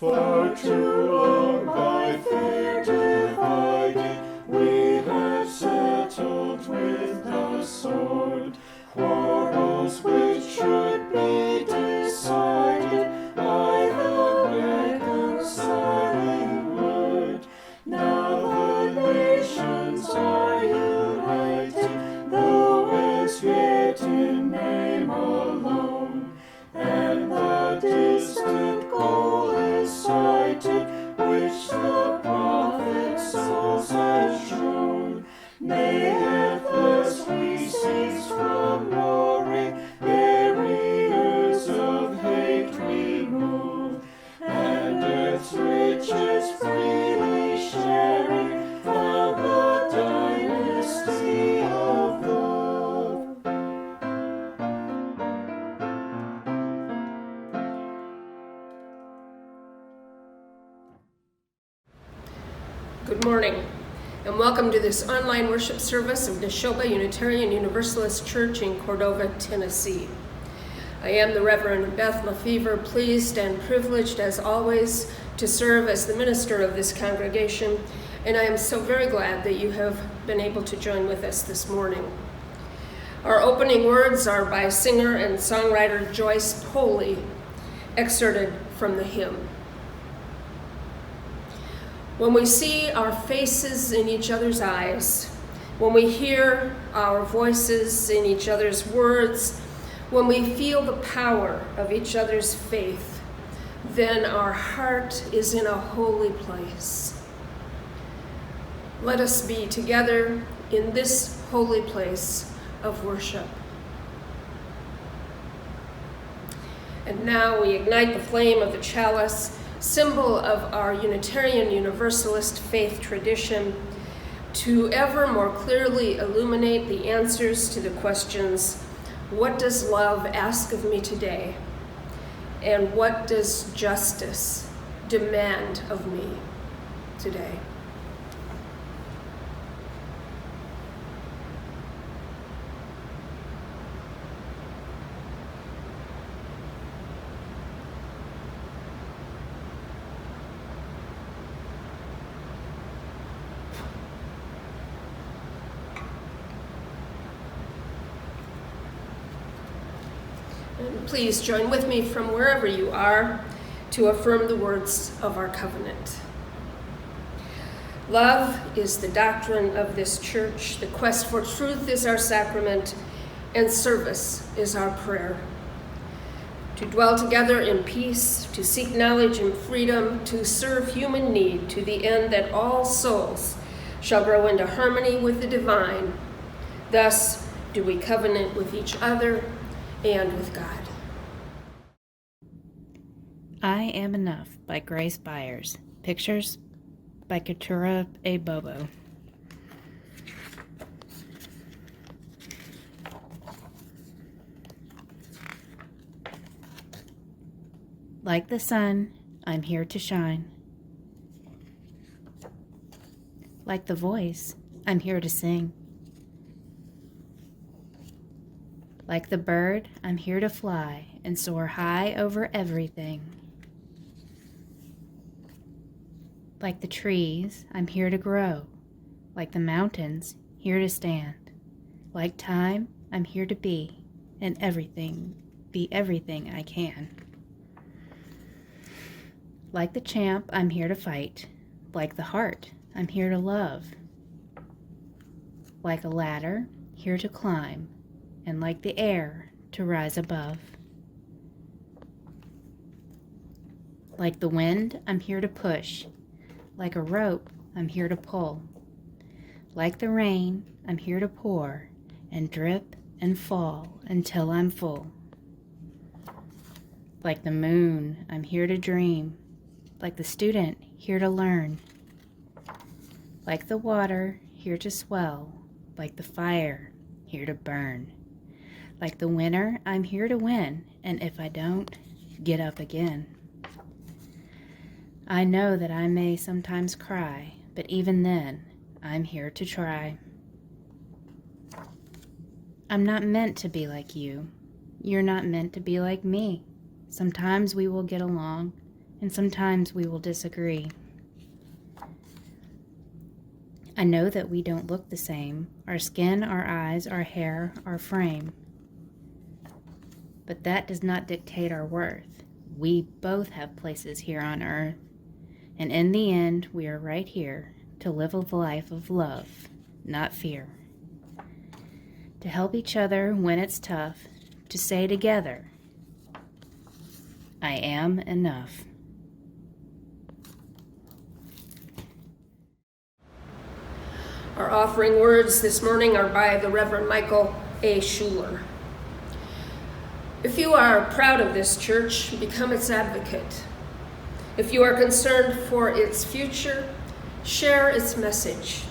far too long by fear divided, we have settled with the sword quarrels which should be decided by the reconciling word. Now the nations are united, though as yet in name alone, and the distant goal is sighted, which the prophet souls has shown. Nay, at last we cease from warring, barriers of hate remove, and earth's riches freely sharing, found the dynasty of love. Good morning, and welcome to this online worship service of Neshoba Unitarian Universalist Church in Cordova, Tennessee. I am the Reverend Beth Lefever, pleased and privileged as always to serve as the minister of this congregation, and I am so very glad that you have been able to join with us this morning. Our opening words are by singer and songwriter Joyce Poley, excerpted from the hymn. When we see our faces in each other's eyes, when we hear our voices in each other's words, when we feel the power of each other's faith, then our heart is in a holy place. Let us be together in this holy place of worship. And now we ignite the flame of the chalice, symbol of our Unitarian Universalist faith tradition, to ever more clearly illuminate the answers to the questions, what does love ask of me today? And what does justice demand of me today? Please join with me from wherever you are to affirm the words of our covenant. Love is the doctrine of this church. The quest for truth is our sacrament, and service is our prayer. To dwell together in peace, to seek knowledge and freedom, to serve human need to the end that all souls shall grow into harmony with the divine. Thus do we covenant with each other and with God. I Am Enough by Grace Byers. Pictures by Katura A. Bobo. Like the sun, I'm here to shine. Like the voice, I'm here to sing. Like the bird, I'm here to fly and soar high over everything. Like the trees, I'm here to grow. Like the mountains, here to stand. Like time, I'm here to be, and be everything I can. Like the champ, I'm here to fight. Like the heart, I'm here to love. Like a ladder, here to climb, and like the air, to rise above. Like the wind, I'm here to push. Like a rope, I'm here to pull. Like the rain, I'm here to pour and drip and fall until I'm full. Like the moon, I'm here to dream. Like the student, here to learn. Like the water, here to swell. Like the fire, here to burn. Like the winner, I'm here to win, and if I don't, get up again. I know that I may sometimes cry, but even then, I'm here to try. I'm not meant to be like you. You're not meant to be like me. Sometimes we will get along, and sometimes we will disagree. I know that we don't look the same, our skin, our eyes, our hair, our frame. But that does not dictate our worth. We both have places here on earth, and in the end, we are right here to live a life of love, not fear. To help each other when it's tough, to say together, I am enough. Our offering words this morning are by the Reverend Michael A. Schuler. If you are proud of this church, become its advocate. If you are concerned for its future, share its message.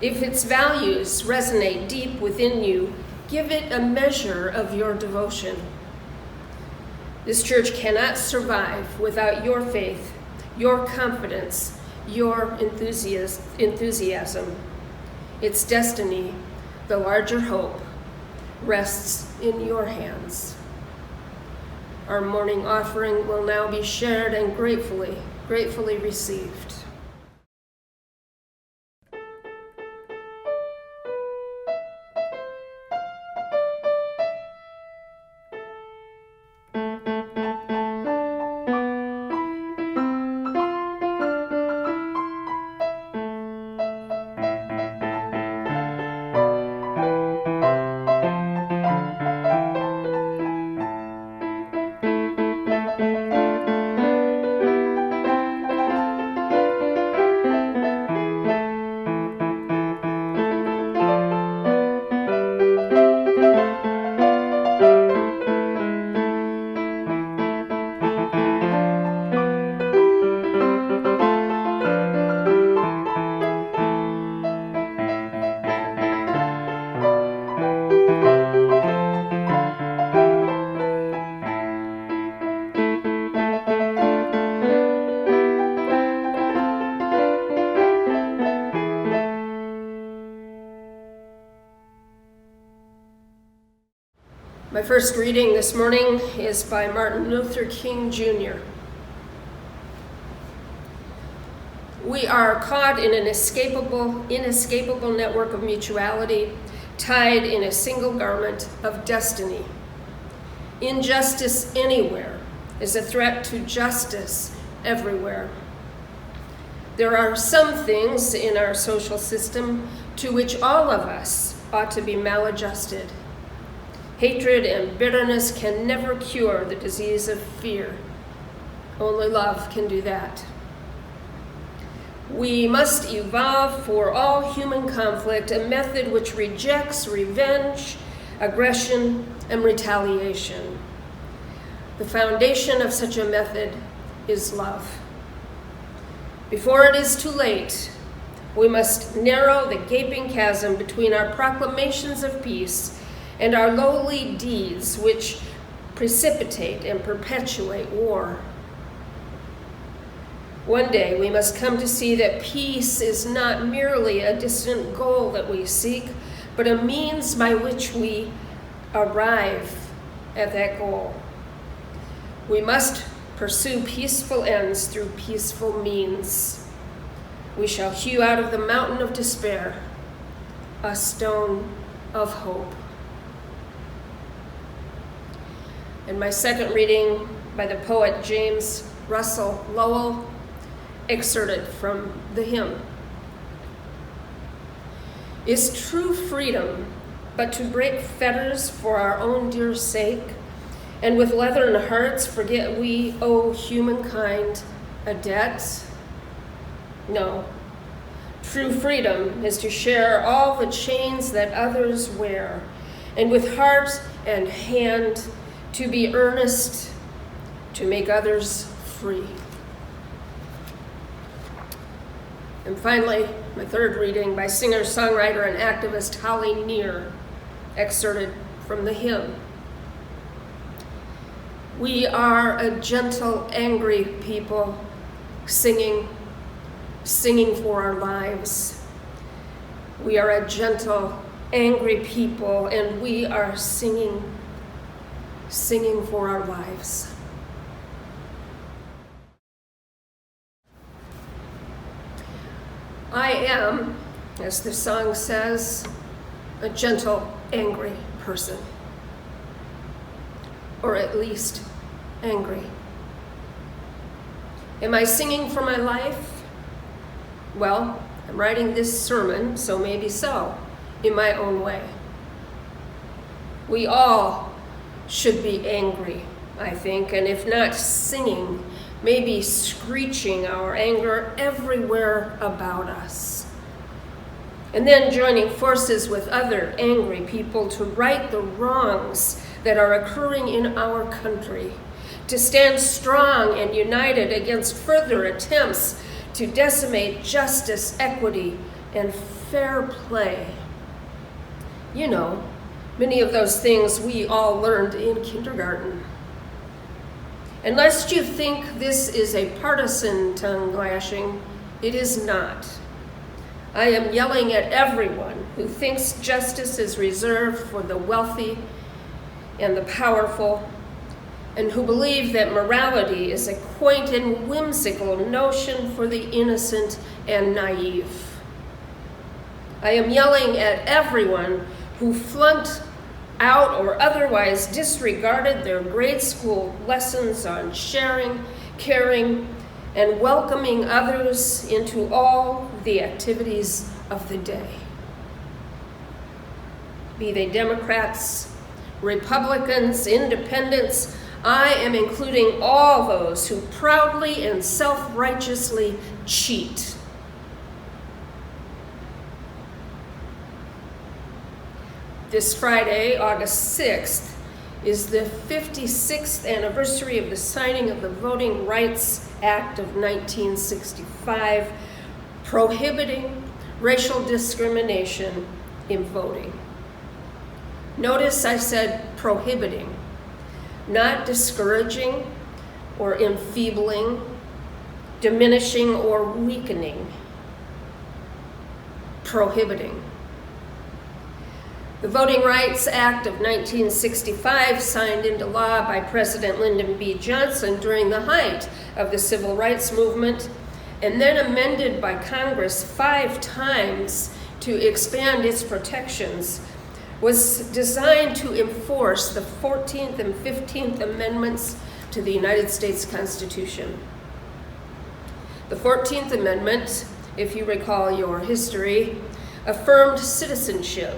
If its values resonate deep within you, give it a measure of your devotion. This church cannot survive without your faith, your confidence, your enthusiasm. Its destiny, the larger hope, rests in your hands. Our morning offering will now be shared and gratefully received. My first reading this morning is by Martin Luther King Jr. We are caught in an inescapable network of mutuality, tied in a single garment of destiny. Injustice anywhere is a threat to justice everywhere. There are some things in our social system to which all of us ought to be maladjusted. Hatred and bitterness can never cure the disease of fear. Only love can do that. We must evolve for all human conflict a method which rejects revenge, aggression, and retaliation. The foundation of such a method is love. Before it is too late, we must narrow the gaping chasm between our proclamations of peace and our lowly deeds which precipitate and perpetuate war. One day we must come to see that peace is not merely a distant goal that we seek, but a means by which we arrive at that goal. We must pursue peaceful ends through peaceful means. We shall hew out of the mountain of despair a stone of hope. And my second reading by the poet James Russel Lowell, excerpted from the hymn. Is true freedom but to break fetters for our own dear sake, and with leathern hearts forget we owe humankind a debt? No. True freedom is to share all the chains that others wear, and with heart and hand to be earnest, to make others free. And finally, my third reading by singer, songwriter, and activist Holly Near, excerpted from the hymn. We are a gentle, angry people, singing for our lives. We are a gentle, angry people, and we are singing for our lives. am, as the song says, a gentle, angry person. Or at least angry. Am I singing for my life? Well, I'm writing this sermon, so maybe so, in my own way. We all should be angry, I think, and if not singing, maybe screeching our anger everywhere about us. And then joining forces with other angry people to right the wrongs that are occurring in our country, to stand strong and united against further attempts to decimate justice, equity, and fair play. You know, many of those things we all learned in kindergarten. And lest you think this is a partisan tongue lashing, it is not. I am yelling at everyone who thinks justice is reserved for the wealthy and the powerful, and who believe that morality is a quaint and whimsical notion for the innocent and naive. I am yelling at everyone who flunked out or otherwise disregarded their grade school lessons on sharing, caring, and welcoming others into all the activities of the day. Be they Democrats, Republicans, Independents, I am including all those who proudly and self-righteously cheat. This Friday, August 6th, is the 56th anniversary of the signing of the Voting Rights Act of 1965, prohibiting racial discrimination in voting. Notice I said prohibiting, not discouraging or enfeebling, diminishing or weakening. Prohibiting. The Voting Rights Act of 1965, signed into law by President Lyndon B. Johnson during the height of the Civil Rights Movement, and then amended by Congress 5 times to expand its protections, was designed to enforce the 14th and 15th Amendments to the United States Constitution. The 14th Amendment, if you recall your history, affirmed citizenship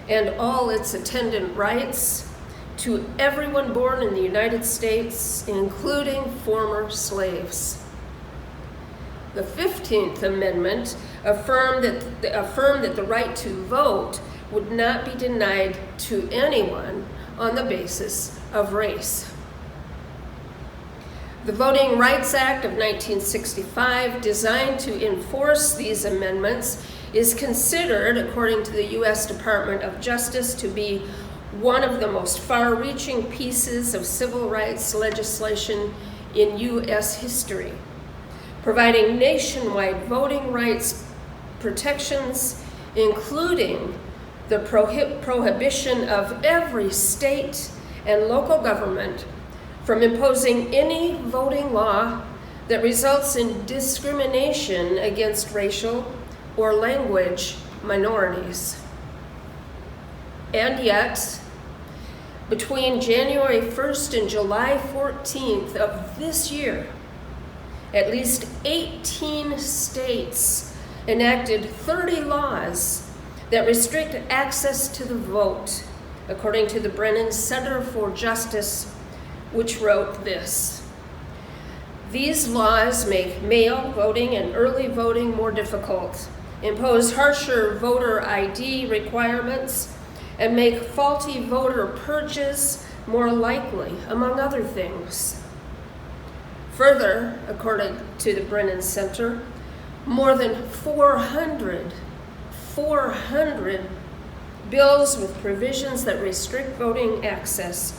and all its attendant rights to everyone born in the United States, including former slaves. The 15th Amendment affirmed that the right to vote would not be denied to anyone on the basis of race. The Voting Rights Act of 1965, designed to enforce these amendments, is considered, according to the U.S. Department of Justice, to be one of the most far-reaching pieces of civil rights legislation in U.S. history, providing nationwide voting rights protections, including the prohibition of every state and local government from imposing any voting law that results in discrimination against racial or language minorities. And yet, between January 1st and July 14th of this year, at least 18 states enacted 30 laws that restrict access to the vote, according to the Brennan Center for Justice, which wrote this: "These laws make mail voting and early voting more difficult, impose harsher voter ID requirements, and make faulty voter purges more likely, among other things." Further, according to the Brennan Center, more than 400 bills with provisions that restrict voting access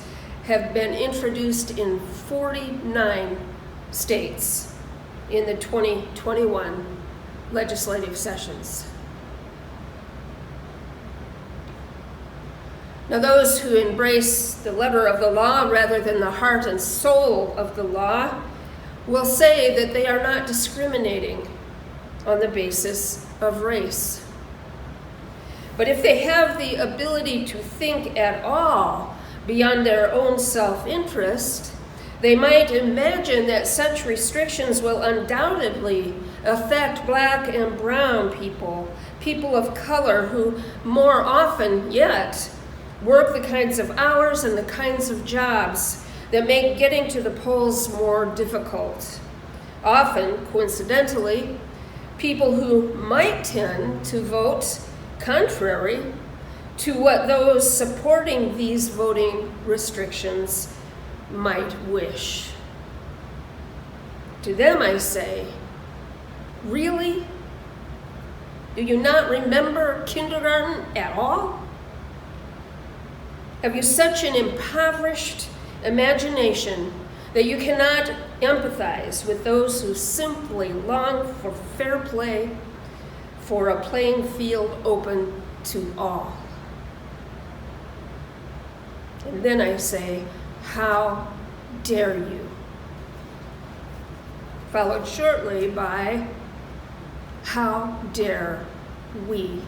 have been introduced in 49 states in the 2021 legislative sessions. Now, those who embrace the letter of the law rather than the heart and soul of the law will say that they are not discriminating on the basis of race. But if they have the ability to think at all beyond their own self-interest, they might imagine that such restrictions will undoubtedly affect black and brown people, people of color who more often yet work the kinds of hours and the kinds of jobs that make getting to the polls more difficult. Often, coincidentally, people who might tend to vote contrary to what those supporting these voting restrictions might wish. To them I say, really? Do you not remember kindergarten at all? Have you such an impoverished imagination that you cannot empathize with those who simply long for fair play, for a playing field open to all? And then I say, how dare you? Followed shortly by, how dare we?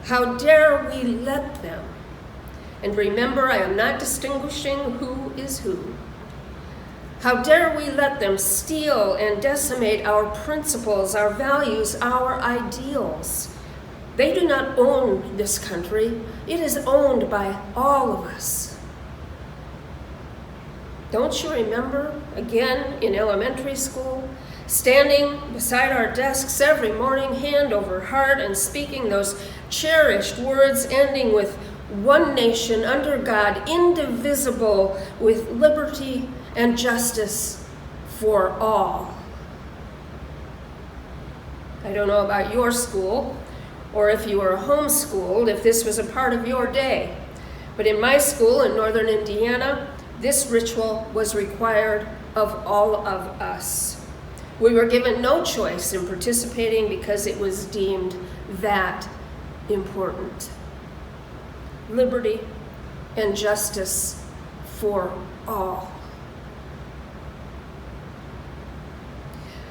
How dare we let them? And remember, I am not distinguishing who is who. How dare we let them steal and decimate our principles, our values, our ideals? They do not own this country. It is owned by all of us. Don't you remember, again in elementary school, standing beside our desks every morning, hand over heart, and speaking those cherished words ending with one nation under God, indivisible, with liberty and justice for all? I don't know about your school, or if you were homeschooled, if this was a part of your day. But in my school in northern Indiana, this ritual was required of all of us. We were given no choice in participating because it was deemed that important. Liberty and justice for all.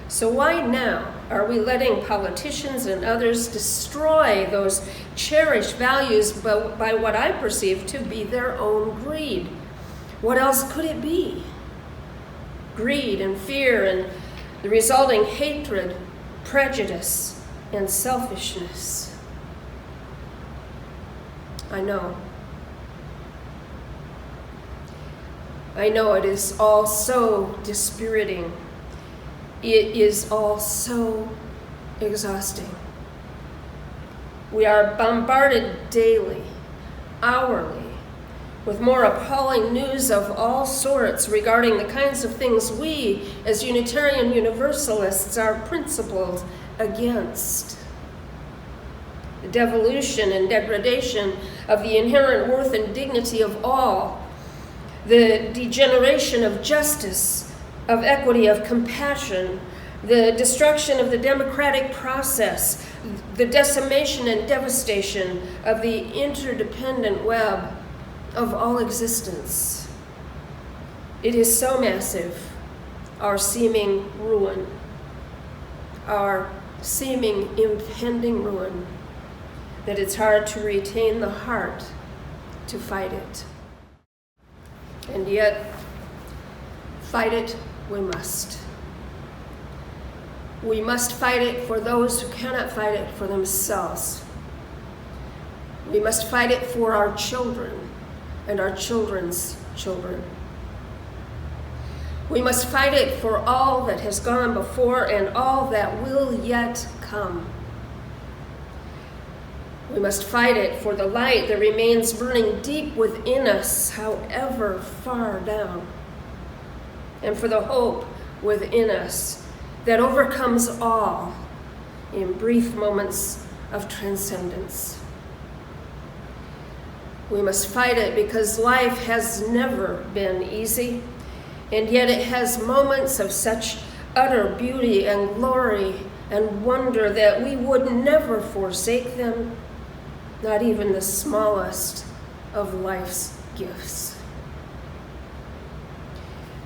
So why now are we letting politicians and others destroy those cherished values by what I perceive to be their own greed? What else could it be? Greed and fear and the resulting hatred, prejudice, and selfishness. I know it is all so dispiriting. It is all so exhausting. We are bombarded daily, hourly, with more appalling news of all sorts regarding the kinds of things we, as Unitarian Universalists, are principled against. The devolution and degradation of the inherent worth and dignity of all, the degeneration of justice, of equity, of compassion, the destruction of the democratic process, the decimation and devastation of the interdependent web of all existence. It is so massive, our seeming ruin, our seeming impending ruin, that it's hard to retain the heart to fight it. And yet, fight it we must. We must fight it for those who cannot fight it for themselves. We must fight it for our children and our children's children. We must fight it for all that has gone before and all that will yet come. We must fight it for the light that remains burning deep within us, however far down, and for the hope within us that overcomes all in brief moments of transcendence. We must fight it because life has never been easy, and yet it has moments of such utter beauty and glory and wonder that we would never forsake them, not even the smallest of life's gifts.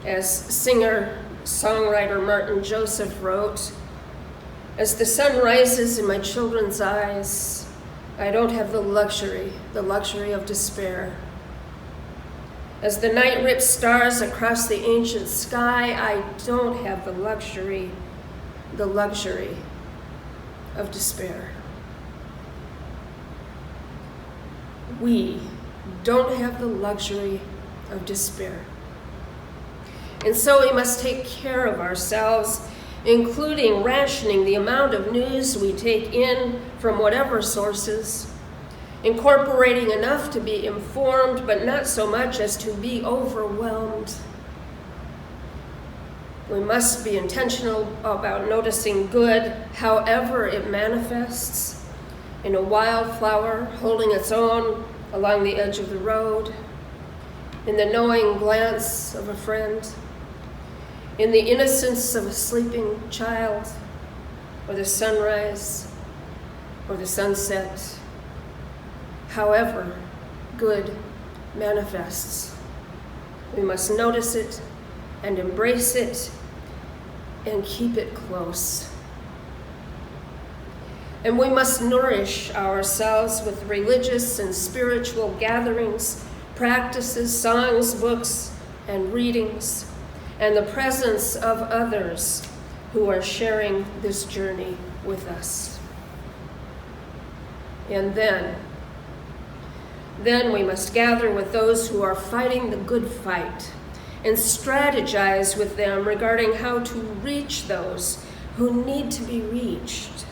As singer-songwriter Martin Joseph wrote, As the sun rises in my children's eyes, I don't have the luxury of despair. As the night rips stars across the ancient sky, I don't have the luxury of despair. We don't have the luxury of despair. And so we must take care of ourselves, including rationing the amount of news we take in from whatever sources, incorporating enough to be informed, but not so much as to be overwhelmed. We must be intentional about noticing good, however it manifests, in a wildflower holding its own along the edge of the road, in the knowing glance of a friend, in the innocence of a sleeping child, or the sunrise, or the sunset. However good manifests, we must notice it and embrace it and keep it close. And we must nourish ourselves with religious and spiritual gatherings, practices, songs, books, and readings, and the presence of others who are sharing this journey with us. And then we must gather with those who are fighting the good fight and strategize with them regarding how to reach those who need to be reached,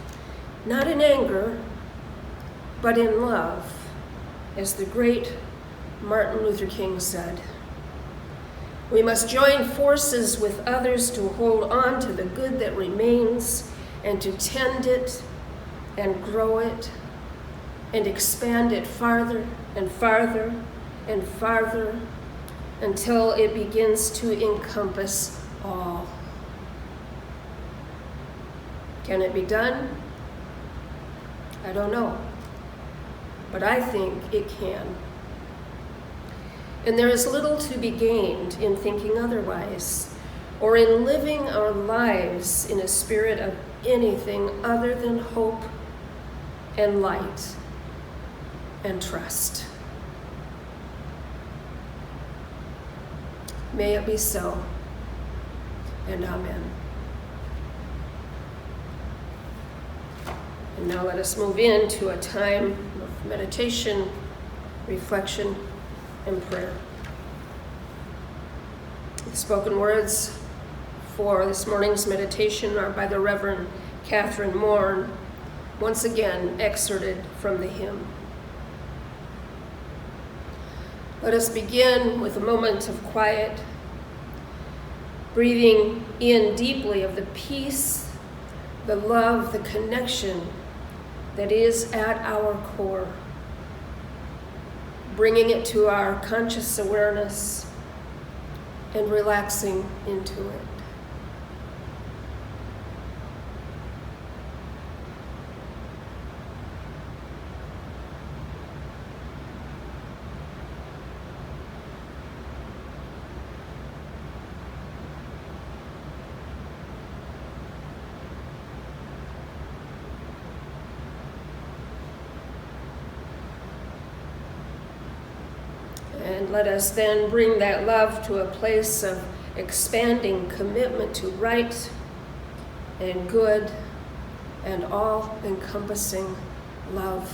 not in anger, but in love, as the great Martin Luther King said. We must join forces with others to hold on to the good that remains and to tend it and grow it and expand it farther and farther and farther until it begins to encompass all. Can it be done? I don't know, but I think it can. And there is little to be gained in thinking otherwise, or in living our lives in a spirit of anything other than hope and light and trust. May it be so, and amen. And now let us move into a time of meditation, reflection, and prayer. The spoken words for this morning's meditation are by the Reverend Catherine Moore, once again excerpted from the hymn. Let us begin with a moment of quiet, breathing in deeply of the peace, the love, the connection that is at our core, bringing it to our conscious awareness and relaxing into it. And let us then bring that love to a place of expanding commitment to right and good and all-encompassing love.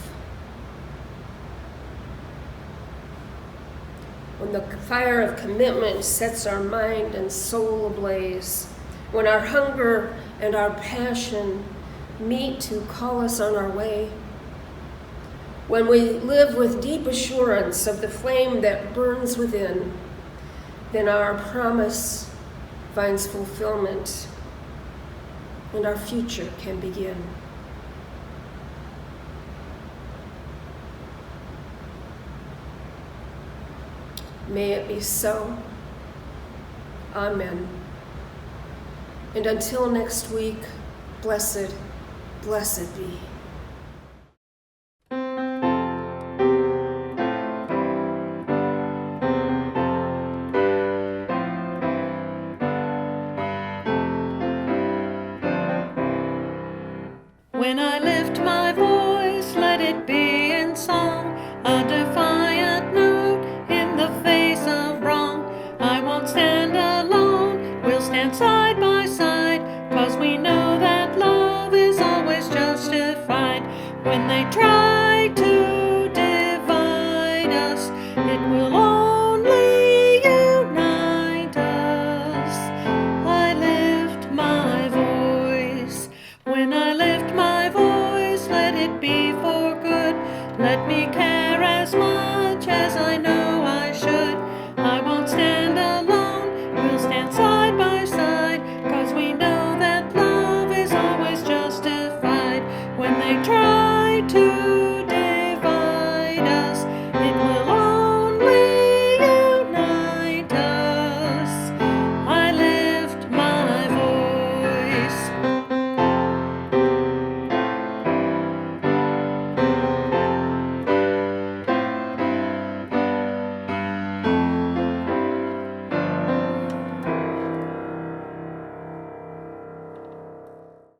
When the fire of commitment sets our mind and soul ablaze, when our hunger and our passion meet to call us on our way, when we live with deep assurance of the flame that burns within, then our promise finds fulfillment and our future can begin. May it be so. Amen. And until next week, blessed, blessed be. When I lift my voice, let it be in song, a defiant note in the face of wrong. I won't stand alone, we'll stand side by side, 'cause we know that love is always justified. When they try